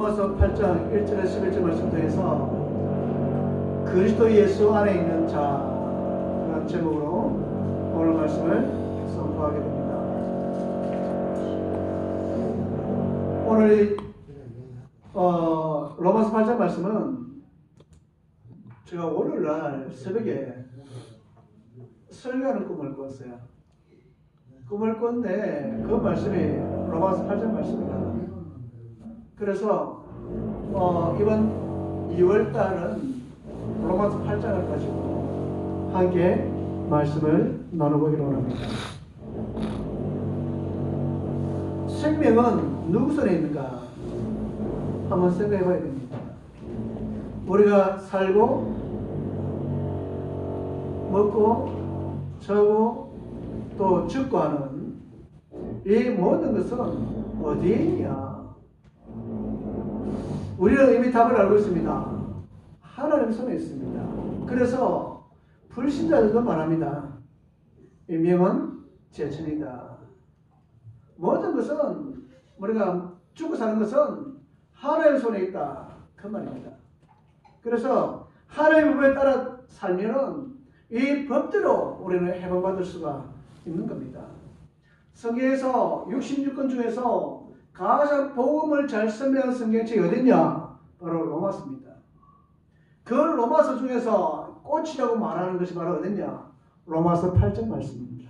로마서 8장 1절에서 11절 말씀 통해서 그리스도 예수 안에 있는 자라는 제목으로 오늘 말씀을 선포하게 됩니다. 오늘 로마서 8장 말씀은 제가 월요일날 새벽에 설교하는 꿈을 꿨어요. 꿈을 꿨는데 그 말씀이 로마서 8장 말씀입니다. 그래서 이번 2월달은 로마서 8장을 가지고 함께 말씀을 나눠보기로 합니다. 생명은 누구 손에 있는가 한번 생각해 봐야 됩니다. 우리가 살고 먹고 자고 또 죽고 하는 이 모든 것은 어디에 있냐? 우리는 이미 답을 알고 있습니다. 하나님 손에 있습니다. 그래서 불신자들도 말합니다. 이 명은 제천이다. 모든 것은 우리가 죽고 사는 것은 하나님 손에 있다. 그 말입니다. 그래서 하나님의 법에 따라 살면은 이 법대로 우리는 해방받을 수가 있는 겁니다. 성경에서 66권 중에서 가장 복음을 잘 설명한 성경책이 어딨냐? 바로 로마서입니다. 그 로마서 중에서 꽃이라고 말하는 것이 바로 어딨냐? 로마서 8장 말씀입니다.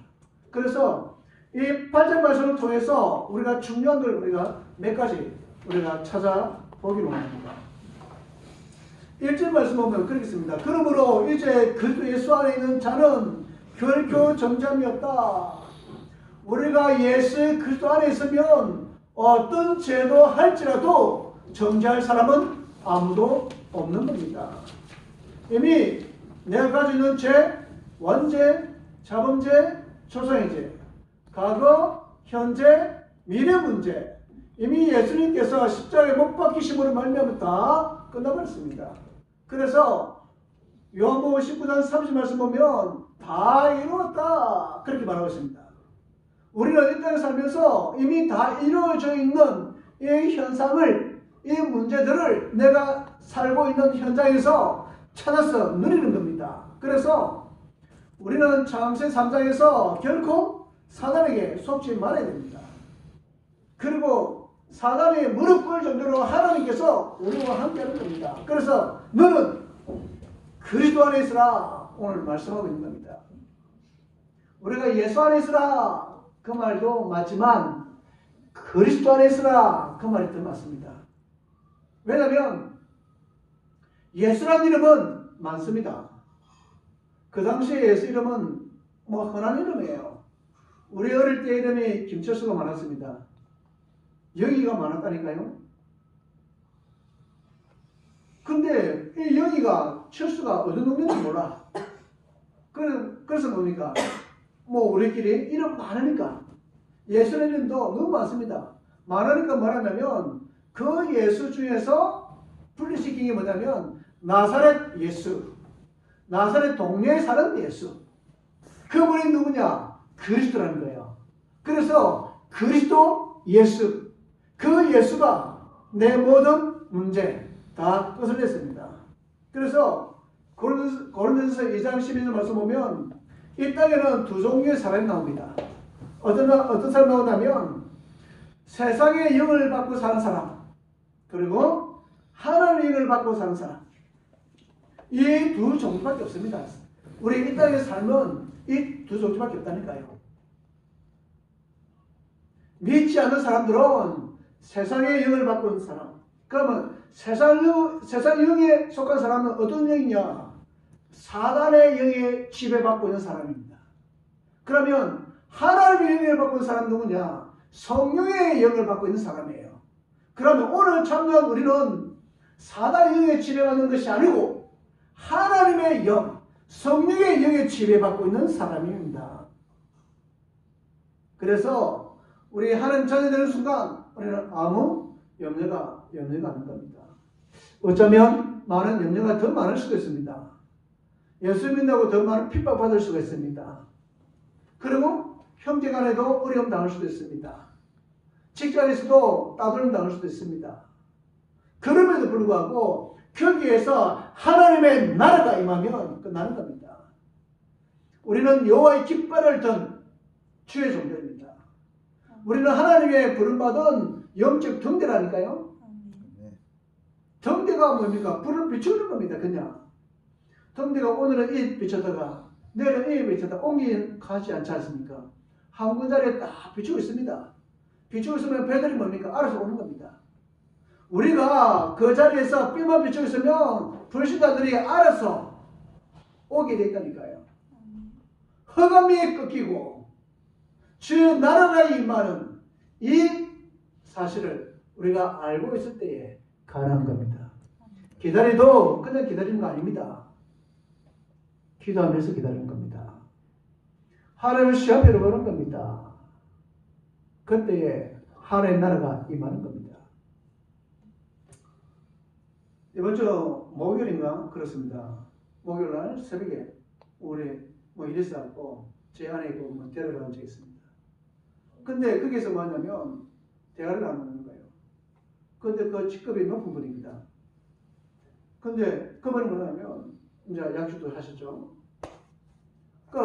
그래서 이 8장 말씀을 통해서 우리가 중요한 걸 우리가 몇 가지 우리가 찾아보기로 합니다. 1절 말씀 보면 그렇겠습니다. 그러므로 이제 그리스도 예수 안에 있는 자는 결코 정죄함이 없다. 우리가 예수 그리스도 안에 있으면 어떤 죄도 할지라도 정죄할 사람은 아무도 없는 겁니다. 이미 내가 가지고 있는 죄, 원죄, 자범죄, 초상의죄, 과거, 현재, 미래 문제 이미 예수님께서 십자가에 못 박히심으로 말미암아 다 끝나버렸습니다. 그래서 요한복음 19장 30 말씀 보면 다 이루었다 그렇게 말하고 있습니다. 우리는 이 땅에 살면서 이미 다 이루어져 있는 이 현상을, 이 문제들을 내가 살고 있는 현장에서 찾아서 누리는 겁니다. 그래서 우리는 창세 3장에서 결코 사단에게 속지 말아야 됩니다. 그리고 사단이 무릎 꿇을 정도로 하나님께서 우리와 함께하는 겁니다. 그래서 너는 그리스도 안에 있으라 오늘 말씀하고 있는 겁니다. 우리가 예수 안에 있으라 그 말도 맞지만 그리스도 안에 있으라 그 말이 더 맞습니다. 왜냐하면 예수라는 이름은 많습니다. 그 당시에 예수 이름은 흔한 이름이에요. 우리 어릴 때 이름이 김철수가 많았습니다. 영희가 많았다니까요. 근데 이 영희가 철수가 어느 놈인지 몰라. 그래서 뭡니까? 우리끼리 이름 많으니까 예수의 이름도 너무 많습니다. 많으니까 뭐라냐면 그 예수 중에서 분리시킨 게 뭐냐면 나사렛 예수, 나사렛 동네에 사는 예수. 그분이 누구냐? 그리스도라는 거예요. 그래서 그리스도 예수, 그 예수가 내 모든 문제 다 끝을 냈습니다. 그래서 고린도전서 2장 12절 말씀 보면 이 땅에는 두 종류의 사람이 나옵니다. 어떤 사람 나오냐면 세상의 영을 받고 사는 사람, 그리고 하나님의 영을 받고 사는 사람. 이 두 종류밖에 없습니다. 우리 이 땅에 살면 이 두 종류밖에 없다니까요. 믿지 않는 사람들은 세상의 영을 받고 있는 사람. 그러면 세상 영에 속한 사람은 어떤 영이냐? 사단의 영에 지배받고 있는 사람입니다. 그러면 하나님의 영을 받고 있는 사람은 누구냐? 성령의 영을 받고 있는 사람이에요. 그러면 오늘 참여한 우리는 사단의 영에 지배받는 것이 아니고 하나님의 영, 성령의 영에 지배받고 있는 사람입니다. 그래서 우리 하나님 자녀 되는 순간 우리는 아무 염려가 없는 겁니다. 어쩌면 많은 염려가 더 많을 수도 있습니다. 예수 믿는다고 더 많은 핍박받을 수가 있습니다. 그리고 형제간에도 어려움 당할 수도 있습니다. 직장에서도 따돌림 당할 수도 있습니다. 그럼에도 불구하고 거기에서 하나님의 나라가 임하면 끝나는 겁니다. 우리는 여호와의 깃발을 든 주의 종들입니다. 우리는 하나님의 부름받은 영적 등대라니까요. 등대가 뭡니까? 불을 비추는 겁니다. 그냥 등대가 오늘은 이 비쳤다가 내일은 이 비쳤다 옮기가지 않지 않습니까? 한 군자리에 딱 비추고 있습니다. 비추고 있으면 배들이 뭡니까? 알아서 오는 겁니다. 우리가 그 자리에서 삐만 비추고 있으면 불신자들이 알아서 오게 돼 있다니까요. 흑암이 꺾이고 주의 나라가 임하는 이 사실을 우리가 알고 있을 때에 가능한 겁니다. 기다리도 그냥 기다리는 거 아닙니다. 기도하면서 기다리는 겁니다. 하나님을 시험으로 보는 겁니다. 그때에 하나님의 나라가 임하는 겁니다. 이번 주 목요일인가 그렇습니다. 목요일 날 새벽에 우리 이래서 왔고 제 아내 있고 데려간 적이 있습니다. 근데 거기서 뭐냐면 대화를 안 하는 거예요. 근데 그 직급이 높은 분입니다. 근데 그분은 뭐냐면 이제 약주도 하셨죠. 그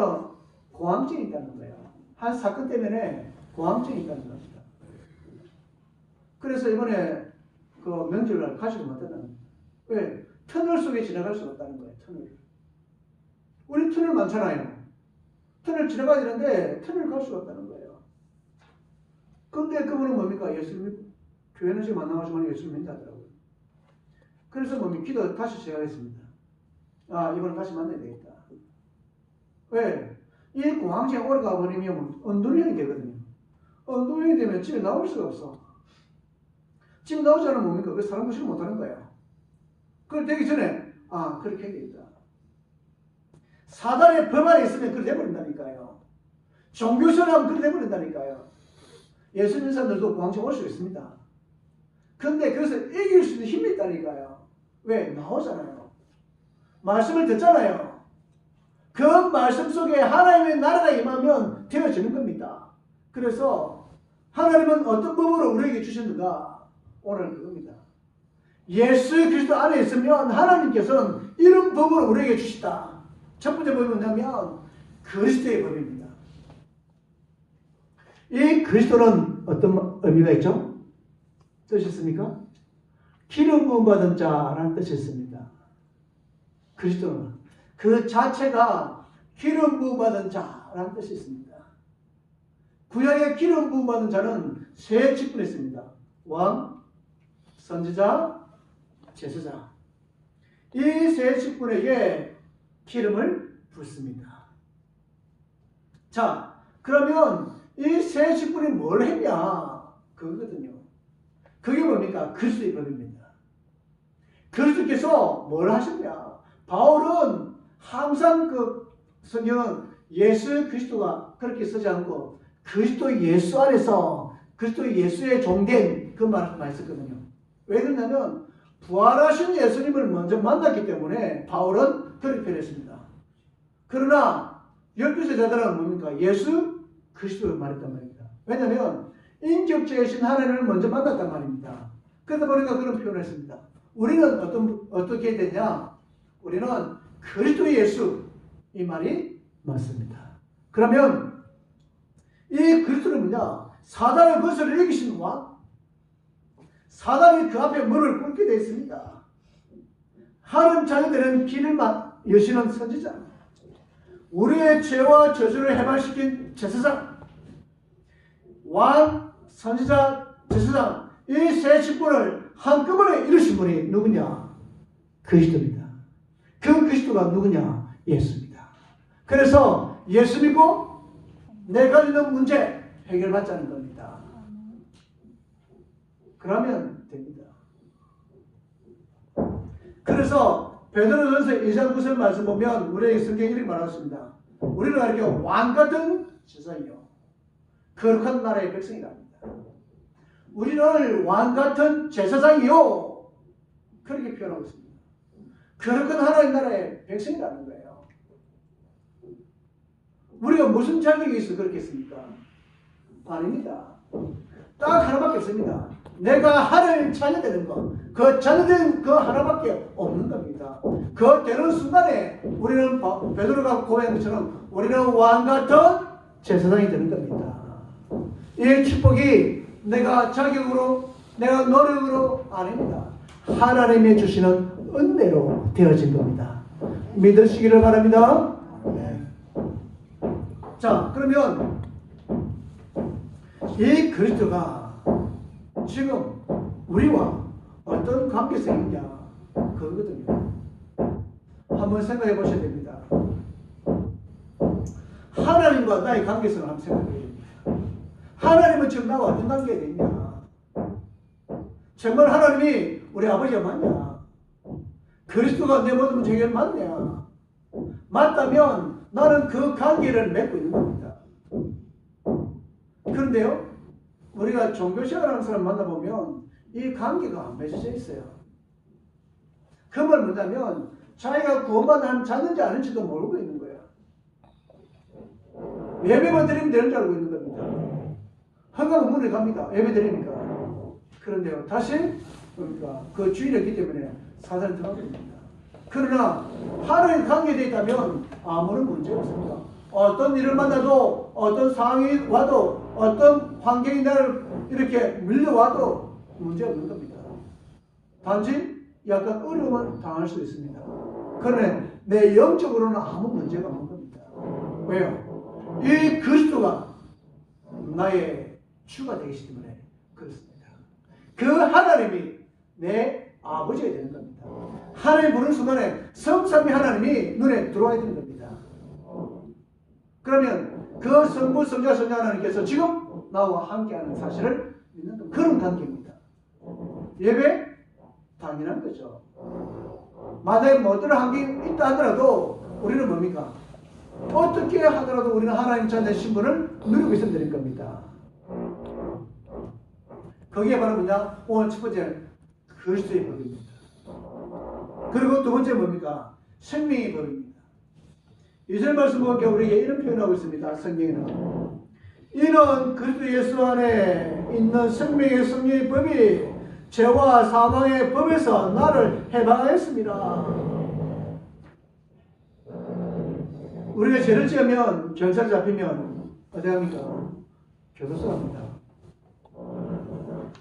고함증이 있다는 거예요. 한 사건 때문에 고함증이 있다는 겁니다. 그래서 이번에 그 명절날 가지도 못했다는 거예요. 왜? 터널 속에 지나갈 수 없다는 거예요. 터널. 우리 터널 많잖아요. 터널 지나가야 되는데 터널 갈 수가 없다는 거예요. 근데 그분은 뭡니까? 예수님 교회는 지금 안 나오지만 예수님 믿는다더라고요. 그래서 뭡니까? 기도 다시 시작했습니다. 아, 이번에 다시 만나야 되겠다. 왜? 이 공황증에 오래 가버리면 언둔형이 되거든요. 언둔형이 되면 집에 나올 수가 없어. 집에 나오지 않으면 뭡니까? 그 사람 무시를 못하는 거예요. 그걸 되기 전에 그렇게 해야 되겠다. 사단의 법 안에 있으면 그렇게 돼버린다니까요. 종교생활하면 그렇게 돼버린다니까요. 예수 믿는 사람들도 공황증 올 수 있습니다. 근데 그래서 이길 수 있는 힘이 있다니까요. 왜? 나오잖아요. 말씀을 듣잖아요. 그 말씀 속에 하나님의 나라가 임하면 되어지는 겁니다. 그래서 하나님은 어떤 법으로 우리에게 주셨는가? 오늘 그겁니다. 예수 그리스도 안에 있으면 하나님께서는 이런 법을 우리에게 주시다. 첫 번째 법이 뭐냐면 그리스도의 법입니다. 이 그리스도는 어떤 의미가 있죠? 뜻이 있습니까? 기름 부음 받은 자라는 뜻이 있습니다. 그리스도는 그 자체가 기름 부음 받은 자라는 뜻이 있습니다. 구약의 기름 부음 받은 자는 세 직분이 있습니다. 왕, 선지자, 제사장. 이 세 직분에게 기름을 붓습니다. 자, 그러면 이 세 직분이 뭘 했냐? 그거거든요. 그게 뭡니까? 그리스도의 법입니다. 그리스도께서 뭘 하셨냐? 바울은 항상 그 성경은 예수 그리스도가 그렇게 쓰지 않고 그리스도 예수 안에서 그리스도 예수의 종된 그 말을 많이 썼거든요. 왜 그러냐면 부활하신 예수님을 먼저 만났기 때문에 바울은 그렇게 표현했습니다. 그러나 12세 제자들은 뭡니까? 예수 그리스도를 말했단 말입니다. 왜냐하면 인격체이신 하나님을 먼저 만났단 말입니다. 그러다 보니까 그런 표현을 했습니다. 우리는 어떻게 되냐? 우리는 그리스도 예수 이 말이 맞습니다. 그러면 이 그리스도는 뭐냐? 사단의 것을 이기신 왕, 사단이 그 앞에 문을 뚫게 되어 있습니다. 하나님 자녀들은 길을 여시는 선지자, 우리의 죄와 저주를 해방시킨 제사장, 왕, 선지자, 제사장 이 세 직분을 한꺼번에 이루신 분이 누구냐? 그리스도입니다. 그 그리스도가 누구냐? 예수입니다. 그래서 예수 믿고 내가 있는 문제 해결받자는 겁니다. 그러면 됩니다. 그래서 베드로전서 2장 9절 말씀 보면 우리에게 성경이 이렇게 말하셨습니다. 우리는 이렇게 왕같은 제사장이요 거룩한 나라의 백성이랍니다. 우리는 왕같은 제사장이요 그렇게 표현하고 있습니다. 거룩한 하나님 나라의 백성이라는 거예요. 우리가 무슨 자격이 있어 그렇게 했습니까? 아닙니다. 딱 하나밖에 없습니다. 내가 하나님 자녀되는 것, 그 자녀된 그 하나밖에 없는 겁니다. 그 되는 순간에 우리는 베드로가 고백한 것처럼 우리는 왕 같은 제사장이 되는 겁니다. 이 축복이 내가 자격으로, 내가 노력으로 아닙니다. 하나님이 주시는 은혜로 되어진 겁니다. 믿으시기를 바랍니다. 네. 자, 그러면 이 그리스도가 지금 우리와 어떤 관계성이 있냐, 그거거든요. 한번 생각해 보셔야 됩니다. 하나님과 나의 관계성을 한번 생각해 됩니다. 하나님은 지금 나와 어떤 관계가 있냐? 정말 하나님이 우리 아버지가 맞냐? 그리스도가 내 모든 문제 해결 맞냐? 맞다면 나는 그 관계를 맺고 있는 겁니다. 그런데요, 우리가 종교생활하는 사람 만나보면 이 관계가 안 맺어져 있어요. 그 말 뭐냐면 자기가 구원받은 자는지 아닌지도 모르고 있는 거예요. 예배만 드리면 되는 줄 알고 있는 겁니다. 허가가 문에 갑니다. 예배 드리니까. 그런데요, 다시 그러니까 그 주인이 있기 때문에 사단이 들어가게 됩니다. 그러나 하나님 관계되어 있다면 아무런 문제가 없습니다. 어떤 일을 만나도, 어떤 상황이 와도, 어떤 환경이 나를 이렇게 밀려와도 문제 없는 겁니다. 단지 약간 어려움을 당할 수 있습니다. 그러나 내 영적으로는 아무 문제가 없는 겁니다. 왜요? 이 그리스도가 나의 주가 되기 때문에 그렇습니다. 그 하나님이 내 아버지가 되는 겁니다. 하나님 부르는 순간에 성삼위 하나님이 눈에 들어와야 되는 겁니다. 그러면 그 성부, 성자, 성자 하나님께서 지금 나와 함께하는 사실을 믿는 그런 관계입니다. 예배? 당연한 거죠. 만약에 뭐든 한게 있다 하더라도 우리는 뭡니까? 어떻게 하더라도 우리는 하나님 자녀의 신분을 누리고 있으면 되는 겁니다. 거기에 바로 뭐냐? 오늘 첫 번째 그리스도의 법입니다. 그리고 두 번째 뭡니까? 생명의 법입니다. 2절 말씀 보니까 우리에게 이런 표현하고 있습니다. 성경에는 이는 그리스도 예수 안에 있는 생명의 성령의 법이 죄와 사망의 법에서 나를 해방하였습니다. 우리가 죄를 지으면 경찰 잡히면 어디 합니까? 교도소 갑니다.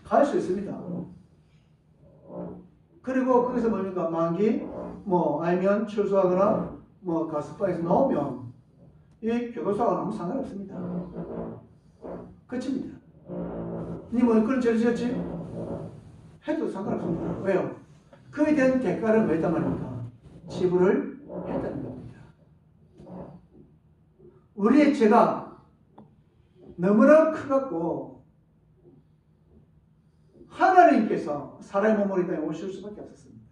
갈 수 있습니다. 그리고 거기서 뭡니까? 만기 아니면 출소하거나 가스바에서 나오면 이 교도소하고는 아무 상관없습니다. 끝입니다. 니 그런 죄를 지었지? 해도 상관없습니다. 왜요? 그에 대한 대가를 뭐 했단 말입니까? 지불을 했다는 겁니다. 우리의 죄가 너무나 크갖고 하나님께서 사람의 몸으로 이 땅에 오실 수밖에 없었습니다.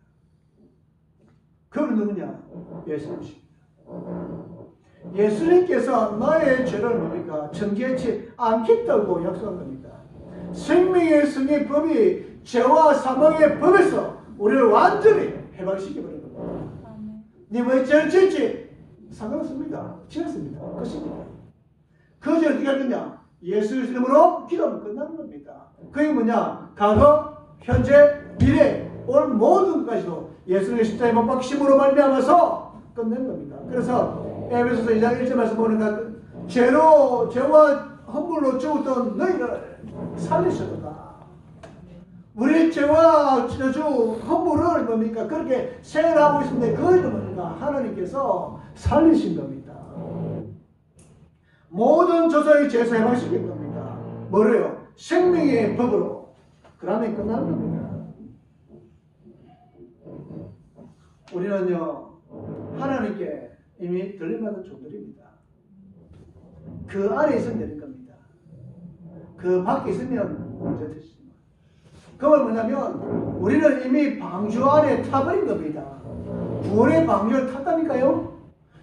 그분은 누구냐? 예수님이십니다. 예수님께서 나의 죄를 뭡니까? 정죄치 않겠다고 약속한 겁니다. 생명의 성의 법이 죄와 사망의 법에서 우리를 완전히 해방시켜버린 겁니다. 네 죄를 지었지? 상관없습니다. 지었습니다. 끝입니다. 그 죄를 어떻게 하느냐? 예수 이름으로 기도하면 끝나는 겁니다. 그게 뭐냐? 과거, 현재, 미래, 올 모든 것까지도 예수님의 십자가에 못 박히심으로 말미암아서 끝낸 겁니다. 그래서 에베소서 2장 1절 말씀 보니까 죄와 허물로 죽었던 너희를 살리셨다. 우리 죄와 허물을 뭡니까? 그렇게 세일하고 있는데 그것은 뭡니까? 하나님께서 살리신 겁니다. 모든 조상의 죄에서 해방시킨 겁니다. 뭐래요? 생명의 법으로. 그 다음에 끝나는 겁니다. 우리는요, 하나님께 이미 들림받은 종들입니다. 그 안에 있으면 되는 겁니다. 그 밖에 있으면 문제 되시죠. 그건 뭐냐면 우리는 이미 방주 안에 타버린 겁니다. 구원의 방주를 탔다니까요.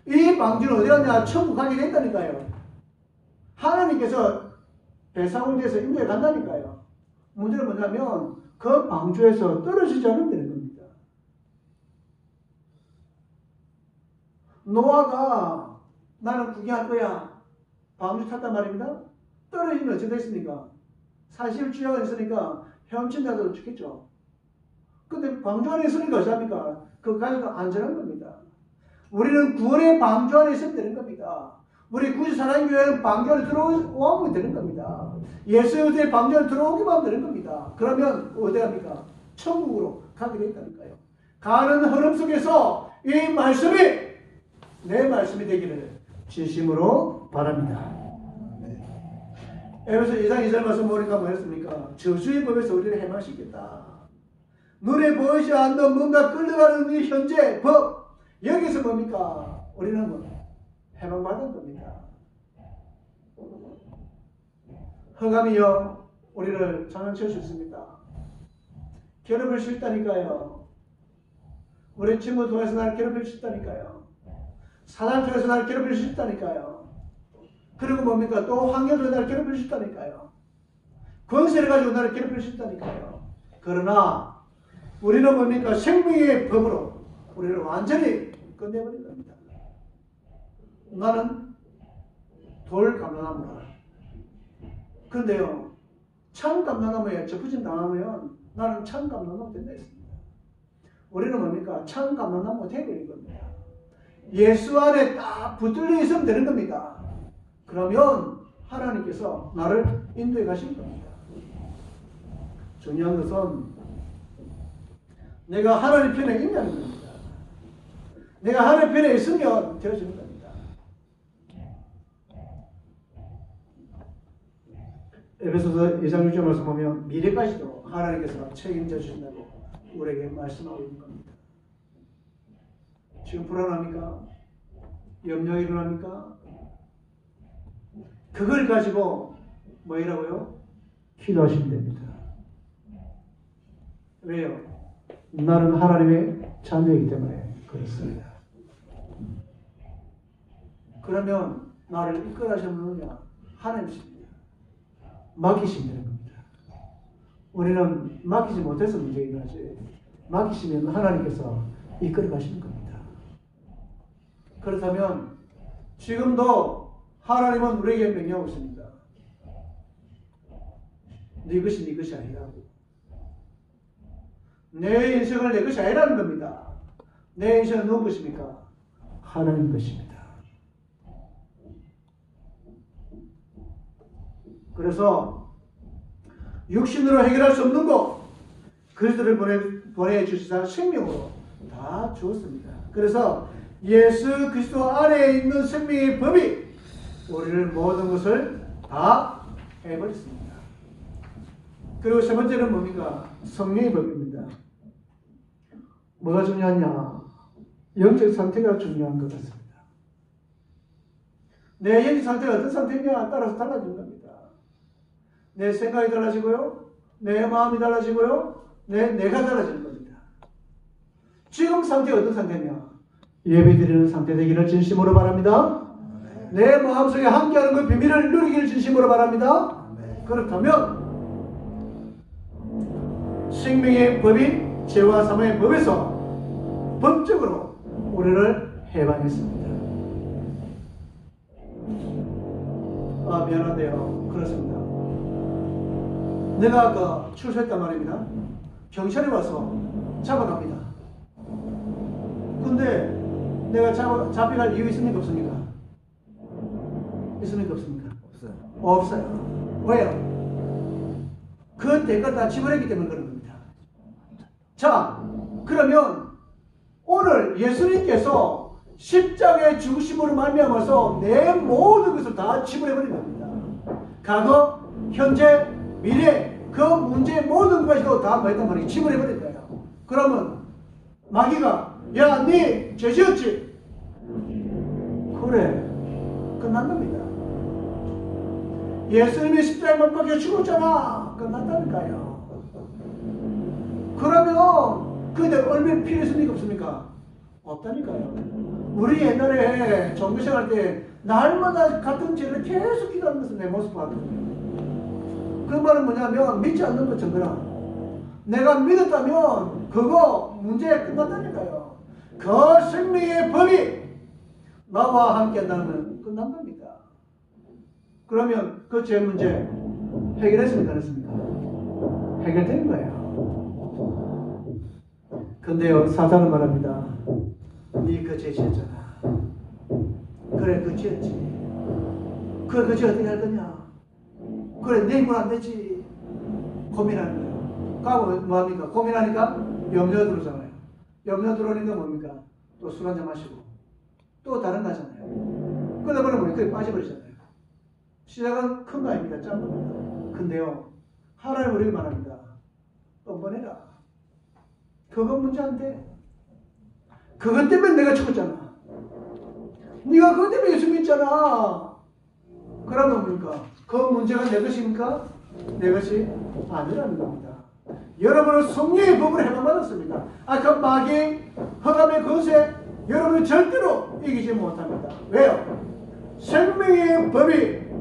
이 방주는 어디 갔냐? 천국 가게 됐다니까요. 하나님께서 배상훈제에서 인도에 간다니까요. 문제는 뭐냐면 그 방주에서 떨어지지 않으면 되는 겁니다. 노아가 나는 구경할 거야. 방주 탔단 말입니다. 떨어지면 어찌 됐습니까? 사실주의가 있으니까 헤엄친 자도 죽겠죠. 근데 방주 안에 있으니까 어찌합니까? 그 가족은 안전한 겁니다. 우리는 구원의 방주 안에 있으면 되는 겁니다. 우리 구주 사랑교회는 방주 안에 들어오면 되는 겁니다. 예수의 방주 안에 들어오기만 하면 되는 겁니다. 그러면 어디 합니까? 천국으로 가게 되니까요. 가는 흐름 속에서 이 말씀이 내 말씀이 되기를 진심으로 바랍니다. 에베소 2장 2절 말씀 보니까 뭐였습니까? 저주의 법에서 우리를 해방시켰다. 눈에 보이지 않는 뭔가 끌려가는 이 현재 법, 여기서 뭡니까? 우리는 뭐 해방받은 겁니다. 흑암이요 우리를 장난칠 수 있습니다. 괴롭힐 수 있다니까요. 우리 친구 통해서 나를 괴롭힐 수 있다니까요. 사람 통해서 나를 괴롭힐 수 있다니까요. 그리고 뭡니까? 또 환경으로 나를 괴롭힐 수 있다니까요. 권세를 가지고 나를 괴롭힐 수 있다니까요. 그러나 우리는 뭡니까? 생명의 법으로 우리를 완전히 끝내버린 겁니다. 나는 돌 감람나무라. 그런데요, 참 감람나무에 접붙임 당하면 나는 참 감람나무 된다 했습니다. 우리는 뭡니까? 참 감람나무 되버린 겁니다. 예수 안에 딱 붙들려 있으면 되는 겁니다. 그러면 하나님께서 나를 인도해 가실 겁니다. 중요한 것은 내가 하나님 편에 있냐는 겁니다. 내가 하나님 편에 있으면 되어지는 겁니다. 에베소서 2장 6절 말씀 보면 미래까지도 하나님께서 책임져 주신다고 우리에게 말씀하고 있는 겁니다. 지금 불안합니까? 염려가 일어납니까? 그걸 가지고 뭐이라고요? 기도하시면 됩니다. 왜요? 나는 하나님의 자녀이기 때문에 그렇습니다. 그러면 나를 이끌어가시느냐? 하나님이십니다. 맡기시면 되는 겁니다. 우리는 맡기지 못해서 문제이긴 하지. 맡기시면 하나님께서 이끌어가시는 겁니다. 그렇다면 지금도 하나님은 우리에게 명령하고 있습니다. 네 것이 네 것이 아니라고. 내 인생을 내 것이 아니라는 겁니다. 내 인생은 누구 것입니까? 하나님 것입니다. 그래서 육신으로 해결할 수 없는 것 그리스도를 보내주시사 생명으로 다 주었습니다. 그래서 예수 그리스도 안에 있는 생명의 법이 우리를 모든 것을 다 해버렸습니다. 그리고 세 번째는 뭡니까? 성령의 법입니다. 뭐가 중요하냐? 영적 상태가 중요한 것 같습니다. 내 영적 상태가 어떤 상태냐 따라서 달라지는 겁니다. 내 생각이 달라지고요. 내 마음이 달라지고요. 내가 달라지는 겁니다. 지금 상태가 어떤 상태냐? 예배드리는 상태 되기를 진심으로 바랍니다. 내 마음속에 함께하는 그 비밀을 누리기를 진심으로 바랍니다. 그렇다면 생명의 법이 죄와 사망의 법에서 법적으로 우리를 해방했습니다. 아 미안한데요. 그렇습니다. 내가 출소했단 말입니다. 경찰이 와서 잡아갑니다. 근데 내가 잡혀갈 이유 있습니까? 없습니까? 있습니까? 없습니까? 없어요. 없어요. 왜요? 그 대가를 다 지불했기 때문에 그런 겁니다. 자, 그러면 오늘 예수님께서 십자가의 죽으심으로 말미암아서 내 모든 것을 다 지불해버린 겁니다. 과거, 현재, 미래 그 문제의 모든 것도 다 뭐했단 말이에요? 지불해버린 거예요. 그러면 마귀가 야, 네 죄지었지? 그래. 끝난 겁니다. 예수님이 십자가에 못 박혀 죽었잖아. 끝났다니까요. 그러면 그게 얼마나 필요했습니까? 없습니까? 없다니까요. 우리 옛날에 종교생활 때 날마다 같은 죄를 계속 기도하는 것은 내 모습 같거든요. 그 말은 뭐냐면 믿지 않는 것 정도라. 내가 믿었다면 그거 문제 끝났다니까요. 그 생명의 법이 나와 함께 한다면 끝난 겁니다. 그러면 그 죄 문제 해결했습니까? 안 했습니까? 해결된 거예요. 근데요, 사단은 말합니다. 네 그 죄 지었잖아. 그래, 그 죄였지. 그래, 그 죄 어떻게 할 거냐? 그래, 내일은 안 되지. 고민하는 거예요. 그하고 뭐합니까? 고민하니까 염려 들어오잖아요. 염려 들어오니까 뭡니까? 또 술 한잔 마시고 또 다른 거잖아요. 그러다 보면 그게 빠져버리잖아요. 시작은 큰 거 아닙니다. 작은 겁니다. 근데요, 하나님 우리에게 말합니다. 뻔뻔해라. 그건 문제 안 돼. 그것 때문에 내가 죽었잖아. 네가 그것 때문에 예수 믿잖아. 그러면 뭡니까? 그 문제가 내 것입니까? 내 것이 아니라는 겁니다. 여러분은 성령의 법을 해방받았습니다. 아까 마귀 허감의 것에 여러분은 절대로 이기지 못합니다. 왜요? 생명의 법이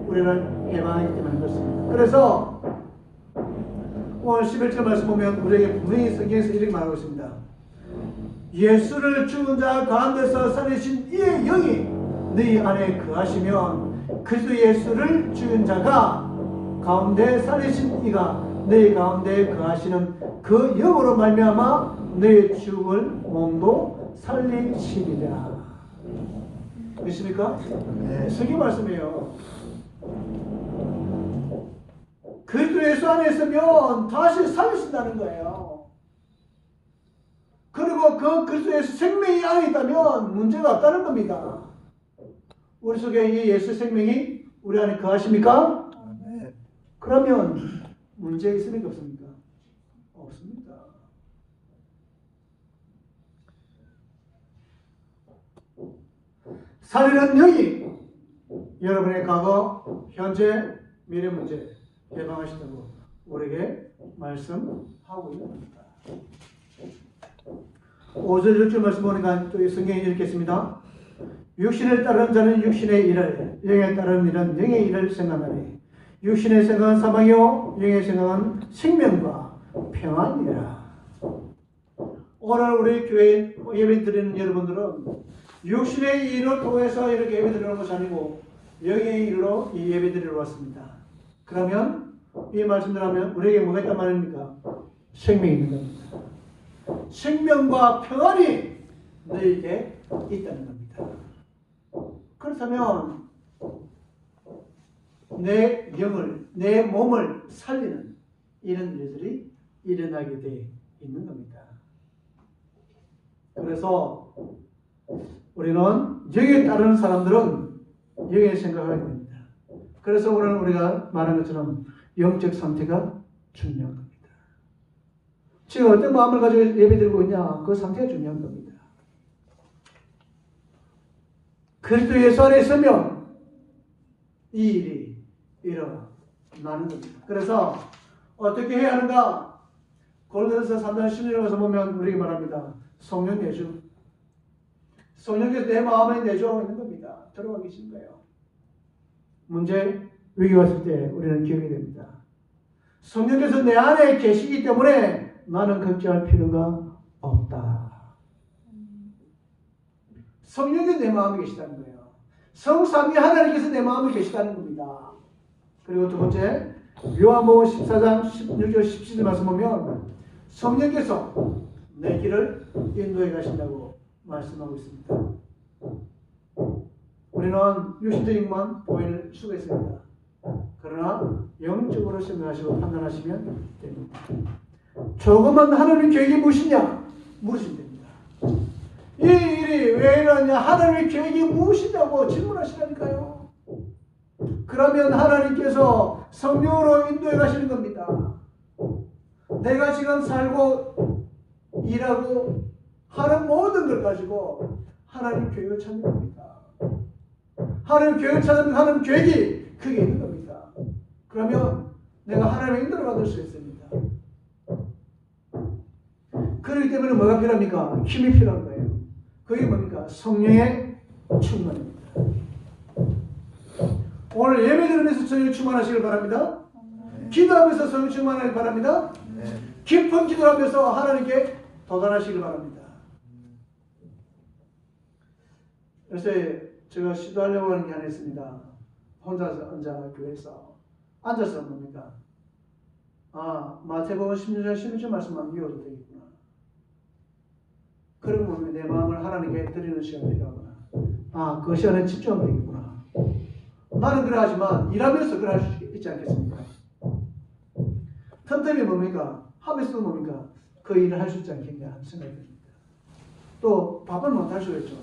우리를 해방하기 때문에 그렇습니다. 그래서 오늘 11절 말씀 보면 우리에게 분명히 성경에서 이렇게 말하고 있습니다. 예수를 죽은 자 가운데서 살리신 이의 영이 너희 안에 거하시면 그리스도 예수를 죽은 자가 가운데 살리신 이가 너희 가운데 거하시는 그 영으로 말미암아 너희 죽을 몸도 살리시리라. 믿습니까? 네. 성경 말씀이에요. 그리스도 예수 안에 있으면 다시 살리신다는 거예요. 그리고 그 그리스도 예수 생명이 안에 있다면 문제가 없다는 겁니다. 우리 속에 이 예수 생명이 우리 안에 거하십니까? 네. 그러면 문제 있습니까? 없습니까? 없습니다. 살리는 영이 여러분의 과거, 현재, 미래 문제 해방하시다고 우리에게 말씀하고 있는 겁니다. 5절 6절 말씀 보니까 또 성경이 이렇게 있습니다. 육신을 따르는 자는 육신의 일을, 영에 따르는 일은 영의 일을 생각하니 육신의 생각은 사망이요 영의 생각은 생명과 평안이라. 오늘 우리 교회 예배 드리는 여러분들은 육신의 일을 통해서 이렇게 예배 드리는 것이 아니고 영의 일로 이 예배 드리러 왔습니다. 그러면 이 말씀들 하면 우리에게 뭐가 있단 말입니까? 생명이 있는 겁니다. 생명과 평안이 너에게 있다는 겁니다. 그렇다면 내 영을, 내 몸을 살리는 이런 일들이 일어나게 돼 있는 겁니다. 그래서 우리는 영에 따르는 사람들은 영의 생각을 하게 됩니다. 그래서 오늘 우리가 말한 것처럼 영적 상태가 중요한 겁니다. 지금 어떤 마음을 가지고 예배드리고 있냐, 그 상태가 중요한 겁니다. 그리스도 예수 안에 있으면 이 일이 일어나는 겁니다. 그래서 어떻게 해야 하는가? 고린도전서 3장 16절에서 보면 우리에게 말합니다. 성령 내주. 성령께서 내 마음에 내주하고 있는 겁니다. 들어가 계신 거예요. 문제, 위기 왔을 때 우리는 기억이 됩니다. 성령께서 내 안에 계시기 때문에 나는 걱정할 필요가 없다. 성령께서 내 마음에 계시다는 거예요. 성삼위 하나님께서 내 마음에 계시다는 겁니다. 그리고 두 번째, 요한복음 14장 16절 17절 말씀 보면 성령께서 내 길을 인도해 가신다고 말씀하고 있습니다. 우리는 육신적인 것만 보일 수가 있습니다. 그러나 영적으로 생각하시고 판단하시면 됩니다. 조금만 하나님의 계획이 무엇이냐? 물으시면 됩니다. 이 일이 왜 이러냐? 하나님의 계획이 무엇이냐고 질문하시라니까요. 그러면 하나님께서 성령으로 인도해 가시는 겁니다. 내가 지금 살고 일하고 하는 모든 걸 가지고 하나님 계획을 찾는 겁니다. 하나님 계획을 찾으면 하나님 계획이 그게 있는 겁니다. 그러면 내가 하나님의 인도를 받을 수 있습니다. 그렇기 때문에 뭐가 필요합니까? 힘이 필요한 거예요. 그게 뭡니까? 성령의 충만입니다. 오늘 예배 드리면서 성령 충만하시길 바랍니다. 기도하면서 성령 충만하길 바랍니다. 깊은 기도를 하면서 하나님께 도달하시길 바랍니다. 그래서 제가 시도하려고 하는 게 하나 있습니다. 혼자서 교회에서 앉아서 뭡니까? 마태복음 16장 16절 말씀만 미워도 되겠구나. 그런 보면 내 마음을 하나님께 드리는 시간이 필요하구나. 그 시간에 집중하면 되겠구나. 나는 그래 하지만 일하면서 그래 할 수 있지 않겠습니까? 틈틈이 뭡니까? 하면서도 뭡니까? 그 일을 할 수 있지 않겠냐 하는 생각이 듭니다. 또 밥은 못할 수가 있죠.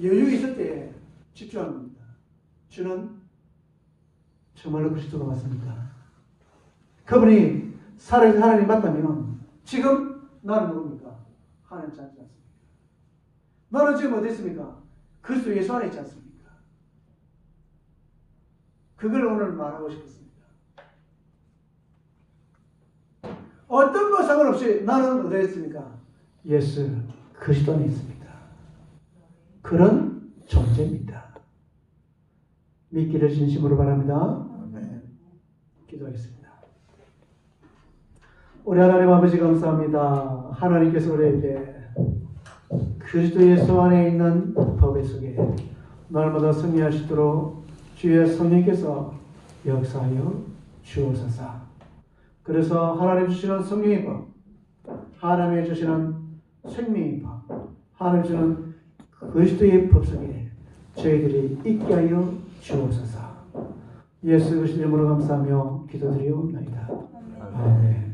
여유 있을 때 집중하는 겁니다. 주는 정말로 그리스도가 맞습니까? 그분이 살아계신 하나님 맞다면 지금 나는 누굽니까? 하나님 찾지 않습니까? 너는 지금 어디 있습니까? 그리스도 예수 안에 있지 않습니까? 그걸 오늘 말하고 싶었습니다. 어떤 것 상관없이 나는 어디에 있습니까? 예수 그리스도 안에 있습니다. 그런 존재입니다. 믿기를 진심으로 바랍니다. 아멘. 기도하겠습니다. 우리 하나님 아버지 감사합니다. 하나님께서 우리에게 그리스도 예수 안에 있는 법의 속에 날마다 승리하시도록 주의 성령께서 역사하여 주옵소서. 그래서 하나님 주시는 성령의 법, 하나님이 주시는 생명의 법, 하나님 주시는 그리스도의 법 속에 저희들이 있게 하여 주옵소서. 예수 그리스도 이름으로 감사하며 기도드리옵나이다. 아멘.